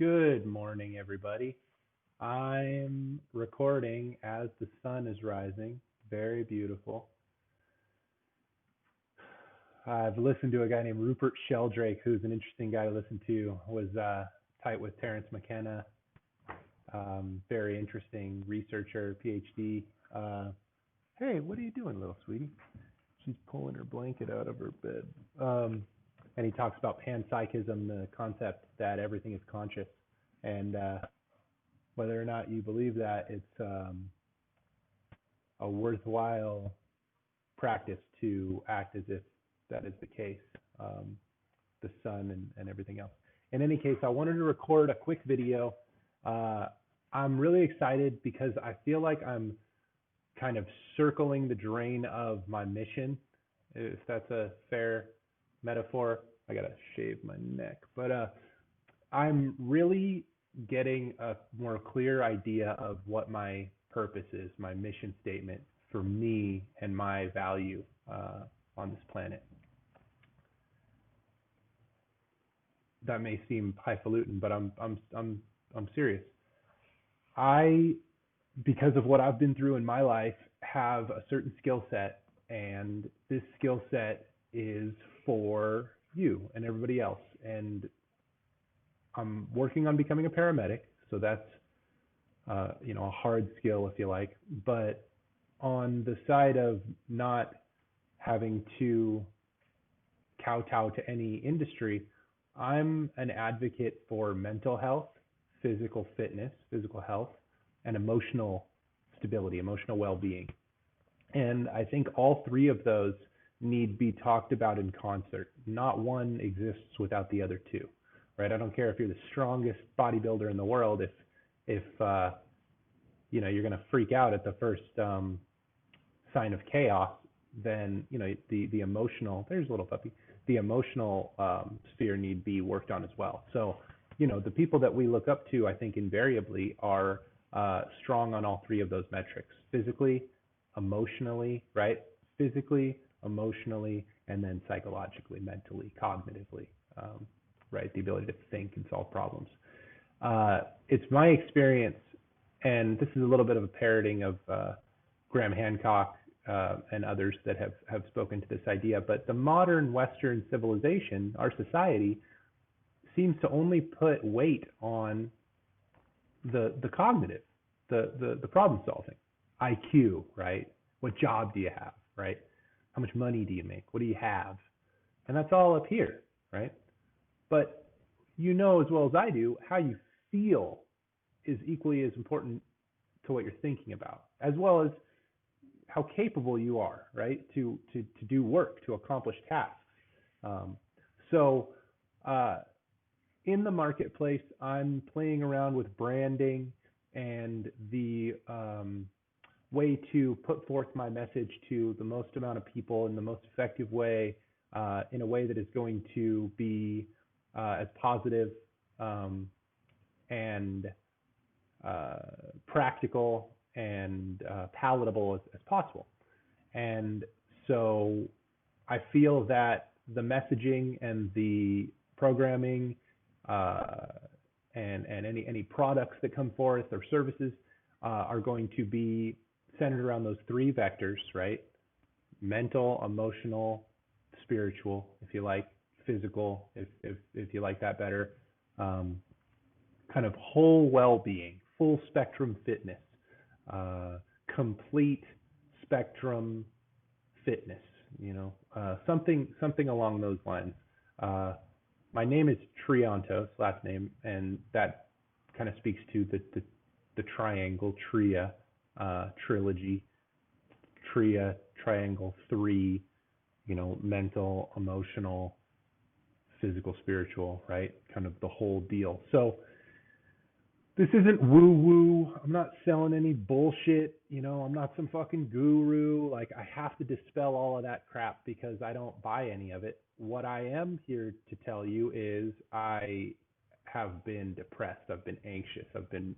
Good morning, everybody. I'm recording as the sun is rising. Very beautiful. I've listened to a guy named Rupert Sheldrake, who's an interesting guy to listen to. Was tight with Terence McKenna. Very interesting researcher, PhD. Hey, what are you doing, little sweetie? She's pulling her blanket out of her bed. And he talks about panpsychism, the concept that everything is conscious, and whether or not you believe that, it's a worthwhile practice to act as if that is the case, the sun and everything else. In any case, I wanted to record a quick video. I'm really excited because I feel like I'm kind of circling the drain of my mission, if that's a fair metaphor. I gotta shave my neck, but I'm really getting a more clear idea of what my purpose is, my mission statement for me and my value on this planet. That may seem highfalutin, but I'm serious. I, because of what I've been through in my life, have a certain skill set, and this skill set is for you and everybody else. And I'm working on becoming a paramedic, so that's a hard skill, if you like. But on the side of not having to kowtow to any industry, I'm an advocate for mental health, physical fitness, physical health, and emotional stability, emotional well-being. And I think all three of those need to be talked about in concert. Not one exists without the other two, right? I don't care if you're the strongest bodybuilder in the world. If you're going to freak out at the first sign of chaos, then the emotional, there's a little puppy, the emotional sphere need be worked on as well. So the people that we look up to, I think invariably are strong on all three of those metrics: physically, emotionally, right? Physically, emotionally, and then psychologically, mentally, cognitively, right? The ability to think and solve problems. It's my experience, and this is a little bit of a parroting of Graham Hancock and others that have spoken to this idea, but the modern Western civilization, our society, seems to only put weight on the cognitive, the problem solving, IQ, right? What job do you have, right? How much money do you make? What do you have? And that's all up here, right? But you know as well as I do, how you feel is equally as important to what you're thinking about, as well as how capable you are, right? To do work, to accomplish tasks. So in the marketplace, I'm playing around with branding and the way to put forth my message to the most amount of people in the most effective way, in a way that is going to be as positive and practical and palatable as possible. And so I feel that the messaging and the programming and any products that come forth or services are going to be centered around those three vectors, right? Mental, emotional, spiritual, if you like, physical, if you like that better, kind of whole well-being, full spectrum fitness, complete spectrum fitness, something along those lines. My name is Triantos, last name, and that kind of speaks to the triangle, Tria, trilogy, Tria, triangle, three, mental, emotional, physical, spiritual, right? Kind of the whole deal. So this isn't woo-woo. I'm not selling any bullshit. I'm not some fucking guru. Like, I have to dispel all of that crap because I don't buy any of it. What I am here to tell you is I have been depressed. I've been anxious. I've been,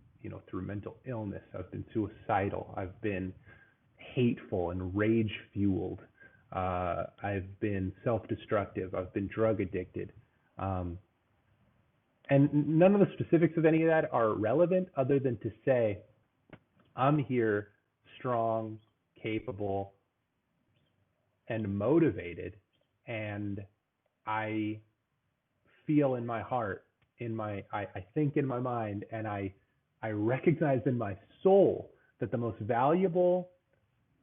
through mental illness. I've been suicidal. I've been hateful and rage-fueled. I've been self-destructive. I've been drug addicted. And none of the specifics of any of that are relevant other than to say, I'm here strong, capable, and motivated. And I feel in my heart, I think in my mind, and I recognize in my soul that the most valuable,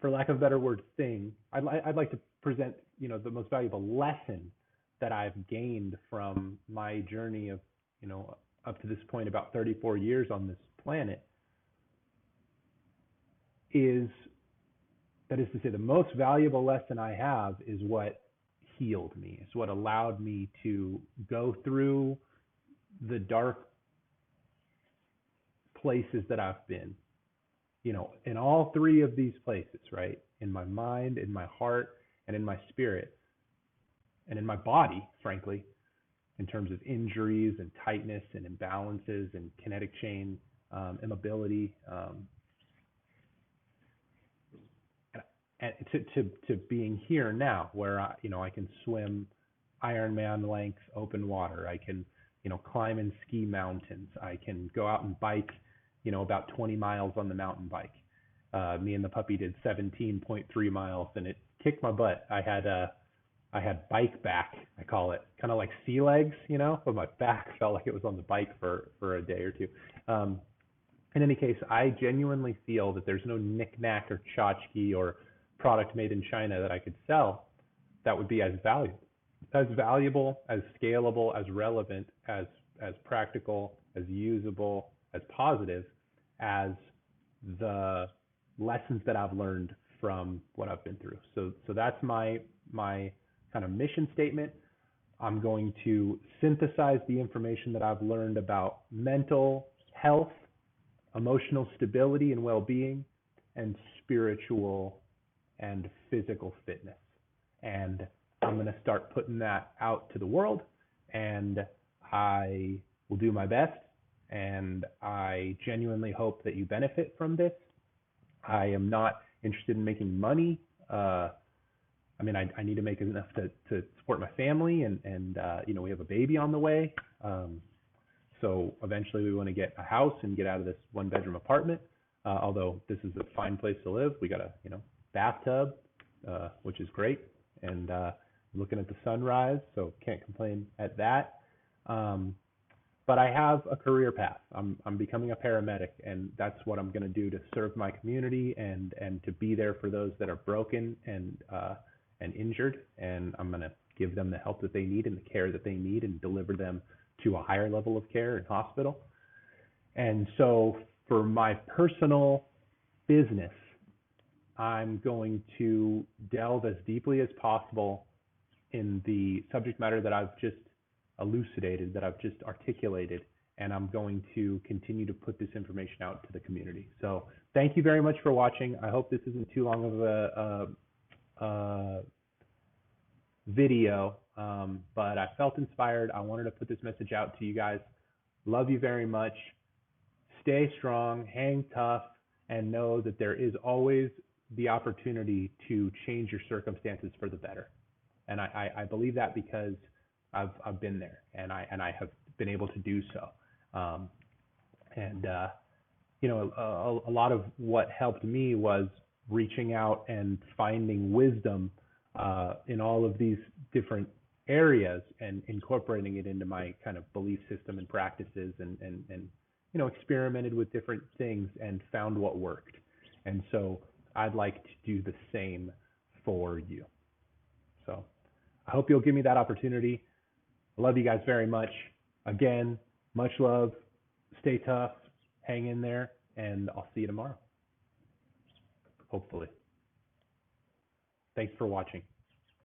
for lack of a better word, thing, I'd like to present, the most valuable lesson that I've gained from my journey of, up to this point, about 34 years on this planet, is that is to say, the most valuable lesson I have is what healed me. It's what allowed me to go through the dark places that I've been, in all three of these places, right? In my mind, in my heart, and in my spirit, and in my body, frankly, in terms of injuries and tightness and imbalances and kinetic chain immobility, and to being here now, where I can swim Ironman length open water. I can climb and ski mountains. I can go out and bike about 20 miles on the mountain bike. Me and the puppy did 17.3 miles, and it kicked my butt. I had bike back, I call it, kind of like sea legs, but my back felt like it was on the bike for a day or two. In any case, I genuinely feel that there's no knick-knack or tchotchke or product made in China that I could sell that would be as valuable, as scalable, as relevant, as practical, as usable, as positive as the lessons that I've learned from what I've been through. So that's my kind of mission statement. I'm going to synthesize the information that I've learned about mental health, emotional stability and well-being, and spiritual and physical fitness. And I'm going to start putting that out to the world, and I will do my best, and I genuinely hope that you benefit from this. I am not interested in making money. I need to make enough to support my family, and we have a baby on the way. So eventually we want to get a house and get out of this one-bedroom apartment. Although this is a fine place to live, we got a bathtub, which is great, and looking at the sunrise, so can't complain at that. But I have a career path. I'm becoming a paramedic, and that's what I'm going to do to serve my community and to be there for those that are broken and injured. And I'm going to give them the help that they need and the care that they need, and deliver them to a higher level of care in hospital. And so for my personal business, I'm going to delve as deeply as possible in the subject matter that I've just elucidated, that I've just articulated, and I'm going to continue to put this information out to the community. So thank you very much for watching. I hope this isn't too long of a video, but I felt inspired. I wanted to put this message out to you guys. Love you very much. Stay strong, hang tough, and know that there is always the opportunity to change your circumstances for the better. And I believe that because I've been there, and I have been able to do so. A lot of what helped me was reaching out and finding wisdom in all of these different areas and incorporating it into my kind of belief system and practices, and experimented with different things and found what worked. And so I'd like to do the same for you. So I hope you'll give me that opportunity. I love you guys very much. Again, much love. Stay tough. Hang in there. And I'll see you tomorrow. Hopefully. Thanks for watching.